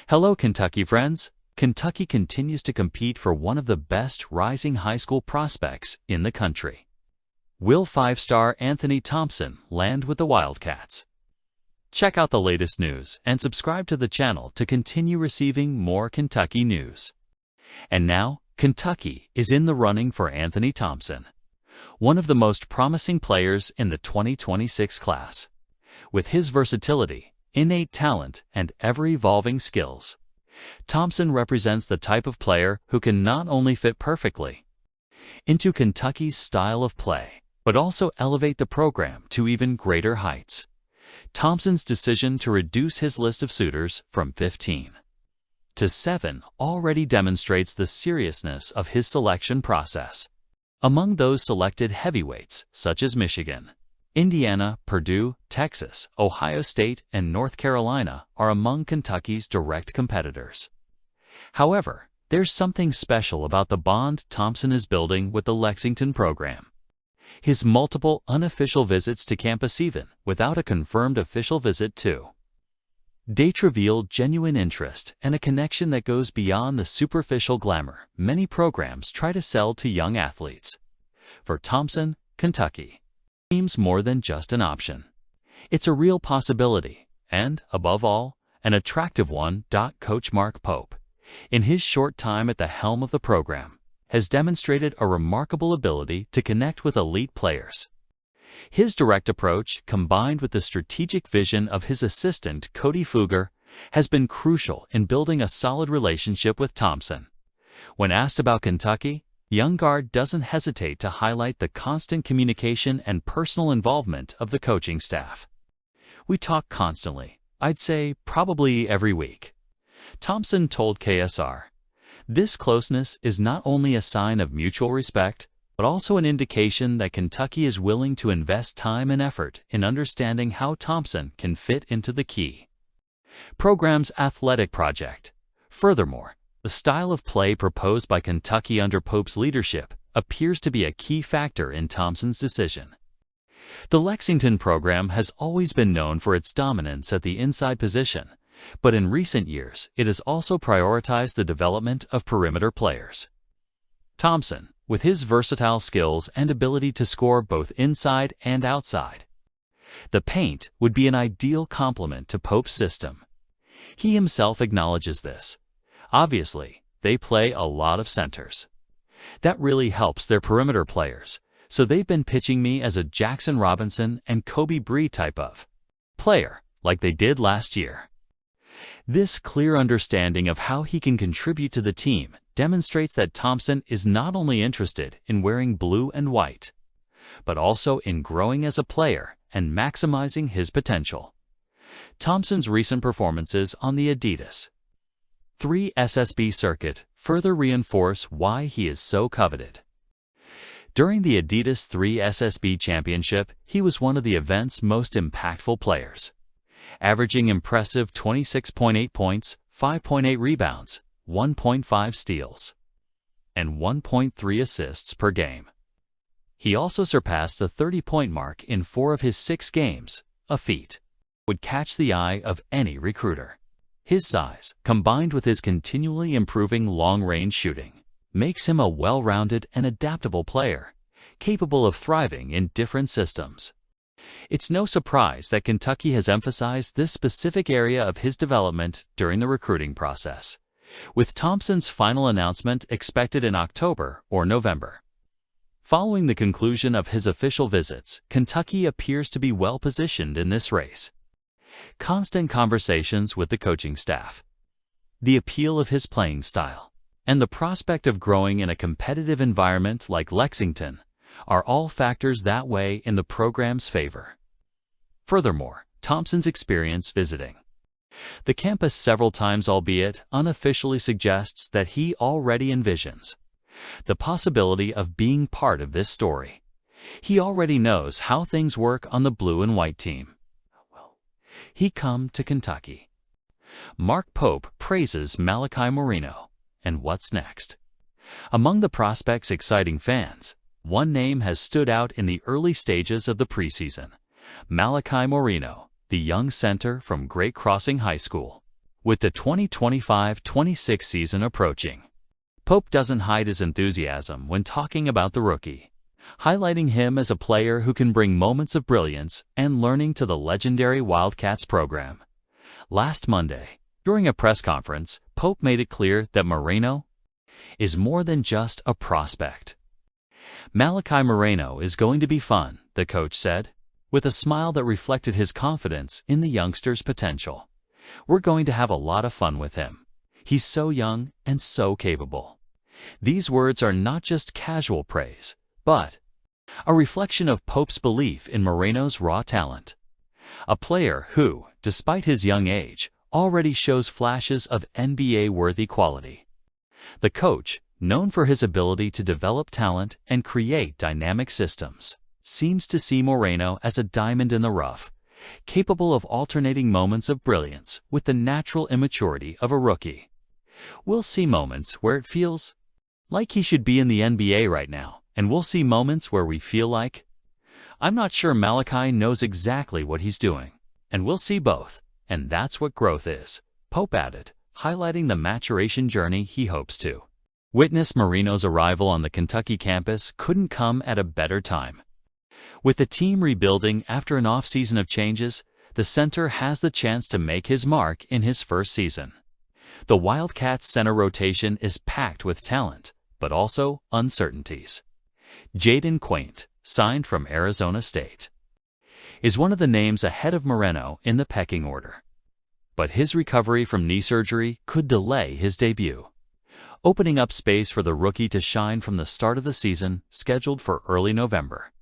Hello, Kentucky friends! Kentucky continues to compete for one of the best rising high school prospects in the country. Will five-star Anthony Thompson land with the Wildcats? Check out the latest news and subscribe to the channel to continue receiving more Kentucky news. And now, Kentucky is in the running for Anthony Thompson, one of the most promising players in the 2026 class. With his versatility, innate talent, and ever-evolving skills, Thompson represents the type of player who can not only fit perfectly into Kentucky's style of play, but also elevate the program to even greater heights. Thompson's decision to reduce his list of suitors from 15 to 7 already demonstrates the seriousness of his selection process. Among those selected, heavyweights such as Michigan, Indiana, Purdue, Texas, Ohio State, and North Carolina are among Kentucky's direct competitors. However, there's something special about the bond Thompson is building with the Lexington program. His multiple unofficial visits to campus, even without a confirmed official visit to date, reveal genuine interest and a connection that goes beyond the superficial glamour many programs try to sell to young athletes. For Thompson, Kentucky seems more than just an option. It's a real possibility, and, above all, an attractive one. Coach Mark Pope, in his short time at the helm of the program, has demonstrated a remarkable ability to connect with elite players. His direct approach, combined with the strategic vision of his assistant Cody Fugger, has been crucial in building a solid relationship with Thompson. When asked about Kentucky, young guard doesn't hesitate to highlight the constant communication and personal involvement of the coaching staff. "We talk constantly, I'd say probably every week," Thompson told KSR. This closeness is not only a sign of mutual respect, but also an indication that Kentucky is willing to invest time and effort in understanding how Thompson can fit into the key program's athletic project. Furthermore, the style of play proposed by Kentucky under Pope's leadership appears to be a key factor in Thompson's decision. The Lexington program has always been known for its dominance at the inside position, but in recent years it has also prioritized the development of perimeter players. Thompson, with his versatile skills and ability to score both inside and outside the paint, would be an ideal complement to Pope's system. He himself acknowledges this. Obviously, they play a lot of centers. That really helps their perimeter players, so they've been pitching me as a Jackson Robinson and Kobe Bree type of player, like they did last year. This clear understanding of how he can contribute to the team demonstrates that Thompson is not only interested in wearing blue and white, but also in growing as a player and maximizing his potential. Thompson's recent performances on the Adidas 3 SSB circuit further reinforce why he is so coveted. During the Adidas 3 SSB Championship, he was one of the event's most impactful players, averaging impressive 26.8 points, 5.8 rebounds, 1.5 steals, and 1.3 assists per game. He also surpassed the 30-point mark in 4 of his 6 games, a feat that would catch the eye of any recruiter. His size, combined with his continually improving long-range shooting, makes him a well-rounded and adaptable player, capable of thriving in different systems. It's no surprise that Kentucky has emphasized this specific area of his development during the recruiting process, with Thompson's final announcement expected in October or November. Following the conclusion of his official visits, Kentucky appears to be well-positioned in this race. Constant conversations with the coaching staff, the appeal of his playing style, and the prospect of growing in a competitive environment like Lexington are all factors that weigh in the program's favor. Furthermore, Thompson's experience visiting the campus several times, albeit unofficially, suggests that he already envisions the possibility of being part of this story. He already knows how things work on the blue and white team. He come to Kentucky. Mark Pope praises Malachi Moreno. And what's next? Among the prospect's exciting fans, one name has stood out in the early stages of the preseason: Malachi Moreno, the young center from Great Crossing High School. With the 2025-26 season approaching, Pope doesn't hide his enthusiasm when talking about the rookie, highlighting him as a player who can bring moments of brilliance and learning to the legendary Wildcats program. Last Monday, during a press conference, Pope made it clear that Moreno is more than just a prospect. "Malachi Moreno is going to be fun," the coach said, with a smile that reflected his confidence in the youngster's potential. "We're going to have a lot of fun with him. He's so young and so capable." These words are not just casual praise, but a reflection of Pope's belief in Moreno's raw talent. A player who, despite his young age, already shows flashes of NBA-worthy quality. The coach, known for his ability to develop talent and create dynamic systems, seems to see Moreno as a diamond in the rough, capable of alternating moments of brilliance with the natural immaturity of a rookie. "We'll see moments where it feels like he should be in the NBA right now, and we'll see moments where we feel like I'm not sure Malachi knows exactly what he's doing. And we'll see both, and that's what growth is," Pope added, highlighting the maturation journey he hopes to witness. Moreno's arrival on the Kentucky campus couldn't come at a better time. With the team rebuilding after an off-season of changes, the center has the chance to make his mark in his first season. The Wildcats' center rotation is packed with talent, but also uncertainties. Jaden Quaint, signed from Arizona State, is one of the names ahead of Moreno in the pecking order. But his recovery from knee surgery could delay his debut, opening up space for the rookie to shine from the start of the season, scheduled for early November.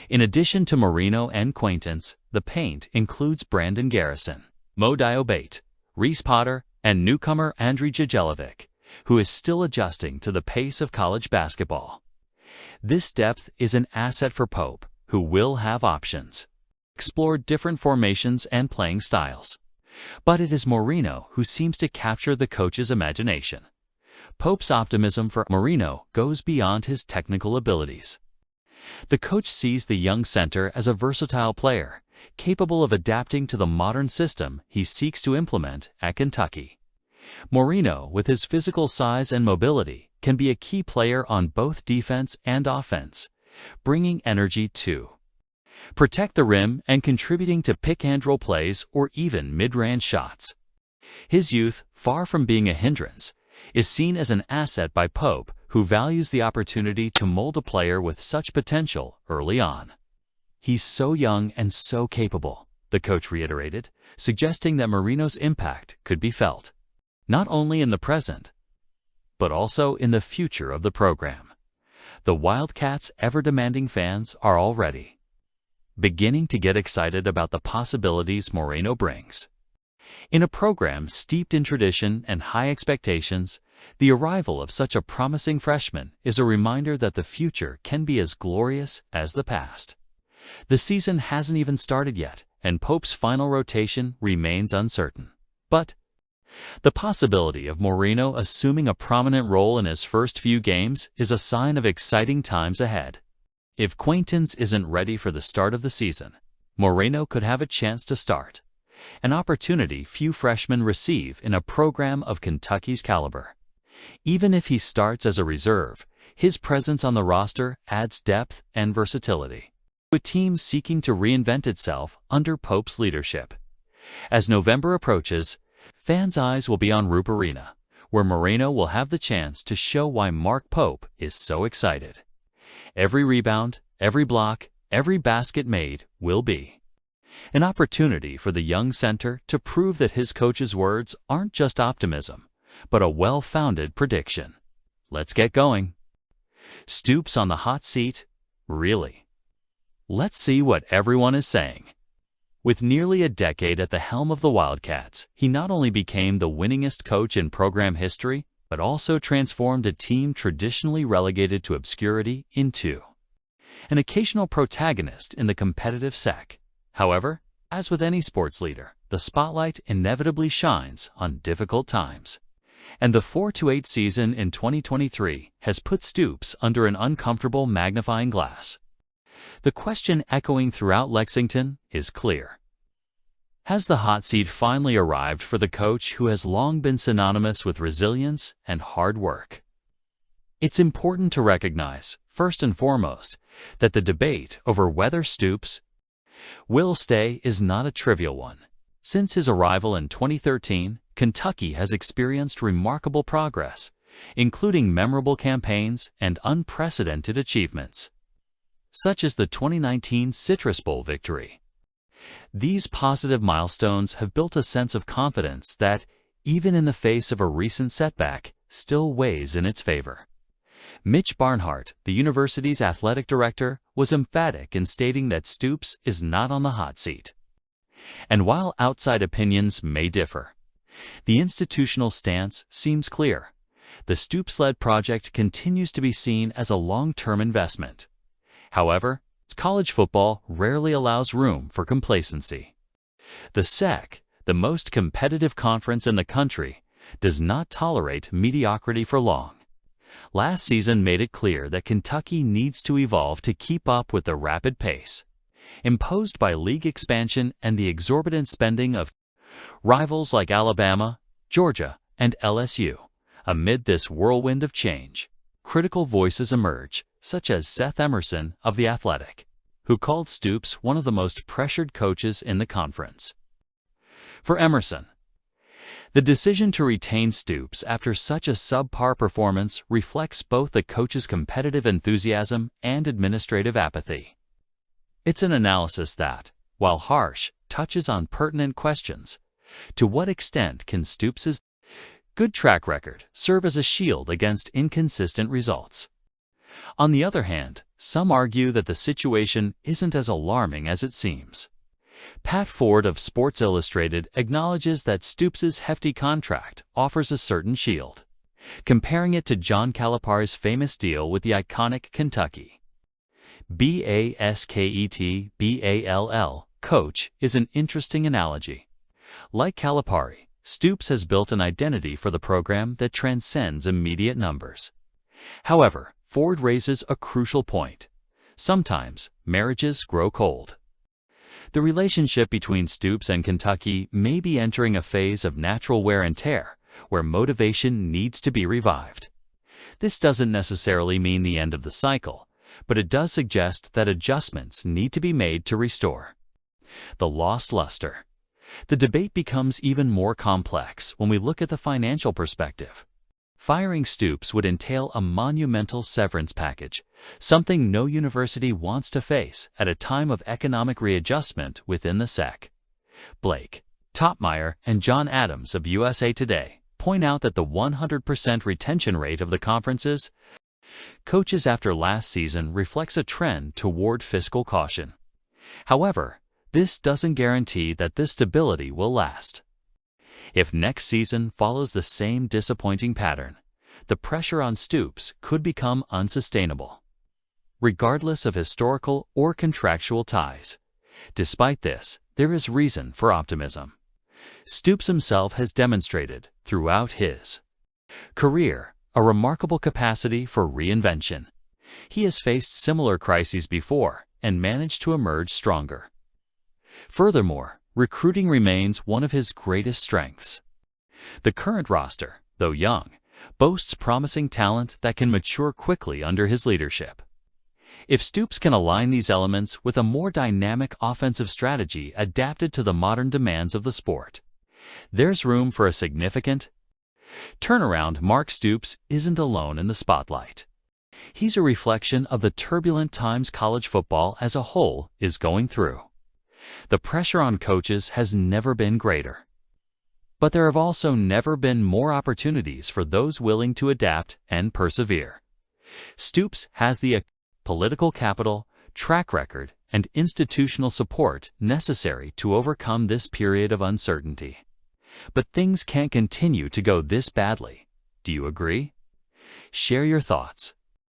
In addition to Moreno and Quaintance, the paint includes Brandon Garrison, Mo Diobate, Reese Potter, and newcomer Andriy Jejelevic, who is still adjusting to the pace of college basketball. This depth is an asset for Pope, who will have options, explore different formations and playing styles. But it is Moreno who seems to capture the coach's imagination. Pope's optimism for Moreno goes beyond his technical abilities. The coach sees the young center as a versatile player, capable of adapting to the modern system he seeks to implement at Kentucky. Moreno, with his physical size and mobility, can be a key player on both defense and offense, bringing energy to protect the rim and contributing to pick-and-roll plays or even mid-range shots. His youth, far from being a hindrance, is seen as an asset by Pope, who values the opportunity to mold a player with such potential early on. "He's so young and so capable," the coach reiterated, suggesting that Moreno's impact could be felt not only in the present, but also in the future of the program. The Wildcats' ever-demanding fans are already beginning to get excited about the possibilities Moreno brings. In a program steeped in tradition and high expectations, the arrival of such a promising freshman is a reminder that the future can be as glorious as the past. The season hasn't even started yet, and Pope's final rotation remains uncertain. But the possibility of Moreno assuming a prominent role in his first few games is a sign of exciting times ahead. If Quaintance isn't ready for the start of the season, Moreno could have a chance to start, an opportunity few freshmen receive in a program of Kentucky's caliber. Even if he starts as a reserve, his presence on the roster adds depth and versatility to a team seeking to reinvent itself under Pope's leadership. As November approaches, fans' eyes will be on Rupp Arena, where Moreno will have the chance to show why Mark Pope is so excited. Every rebound, every block, every basket made will be an opportunity for the young center to prove that his coach's words aren't just optimism, but a well-founded prediction. Let's get going. Stoops on the hot seat? Really? Let's see what everyone is saying. With nearly a decade at the helm of the Wildcats, he not only became the winningest coach in program history, but also transformed a team traditionally relegated to obscurity into an occasional protagonist in the competitive SEC. However, as with any sports leader, the spotlight inevitably shines on difficult times. And the 4-8 season in 2023 has put Stoops under an uncomfortable magnifying glass. The question echoing throughout Lexington is clear. Has the hot seat finally arrived for the coach who has long been synonymous with resilience and hard work? It's important to recognize, first and foremost, that the debate over whether Stoops will stay is not a trivial one. Since his arrival in 2013, Kentucky has experienced remarkable progress, including memorable campaigns and unprecedented achievements, such as the 2019 Citrus Bowl victory. These positive milestones have built a sense of confidence that, even in the face of a recent setback, still weighs in its favor. Mitch Barnhart, the university's athletic director, was emphatic in stating that Stoops is not on the hot seat. And while outside opinions may differ, the institutional stance seems clear. The Stoops-led project continues to be seen as a long-term investment. However, college football rarely allows room for complacency. The SEC, the most competitive conference in the country, does not tolerate mediocrity for long. Last season made it clear that Kentucky needs to evolve to keep up with the rapid pace imposed by league expansion and the exorbitant spending of rivals like Alabama, Georgia, and LSU. Amid this whirlwind of change, critical voices emerge, such as Seth Emerson of The Athletic, who called Stoops one of the most pressured coaches in the conference. For Emerson, the decision to retain Stoops after such a subpar performance reflects both the coach's competitive enthusiasm and administrative apathy. It's an analysis that, while harsh, touches on pertinent questions. To what extent can Stoops's good track record serve as a shield against inconsistent results? On the other hand, some argue that the situation isn't as alarming as it seems. Pat Ford of Sports Illustrated acknowledges that Stoops's hefty contract offers a certain shield, comparing it to John Calipari's famous deal with the iconic Kentucky Basketball coach is an interesting analogy. Like Calipari, Stoops has built an identity for the program that transcends immediate numbers. However, Ford raises a crucial point. Sometimes, marriages grow cold. The relationship between Stoops and Kentucky may be entering a phase of natural wear and tear, where motivation needs to be revived. This doesn't necessarily mean the end of the cycle, but it does suggest that adjustments need to be made to restore the lost luster. The debate becomes even more complex when we look at the financial perspective. Firing Stoops would entail a monumental severance package, something no university wants to face at a time of economic readjustment within the SEC. Blake Topmeyer and John Adams of USA Today point out that the 100% retention rate of the conference's coaches after last season reflects a trend toward fiscal caution. However, this doesn't guarantee that this stability will last. If next season follows the same disappointing pattern, the pressure on Stoops could become unsustainable, regardless of historical or contractual ties. Despite this, there is reason for optimism. Stoops himself has demonstrated, throughout his career, a remarkable capacity for reinvention. He has faced similar crises before and managed to emerge stronger. Furthermore, recruiting remains one of his greatest strengths. The current roster, though young, boasts promising talent that can mature quickly under his leadership. If Stoops can align these elements with a more dynamic offensive strategy adapted to the modern demands of the sport, there's room for a significant turnaround. Mark Stoops isn't alone in the spotlight. He's a reflection of the turbulent times college football as a whole is going through. The pressure on coaches has never been greater. But there have also never been more opportunities for those willing to adapt and persevere. Stoops has the political capital, track record, and institutional support necessary to overcome this period of uncertainty. But things can't continue to go this badly. Do you agree? Share your thoughts.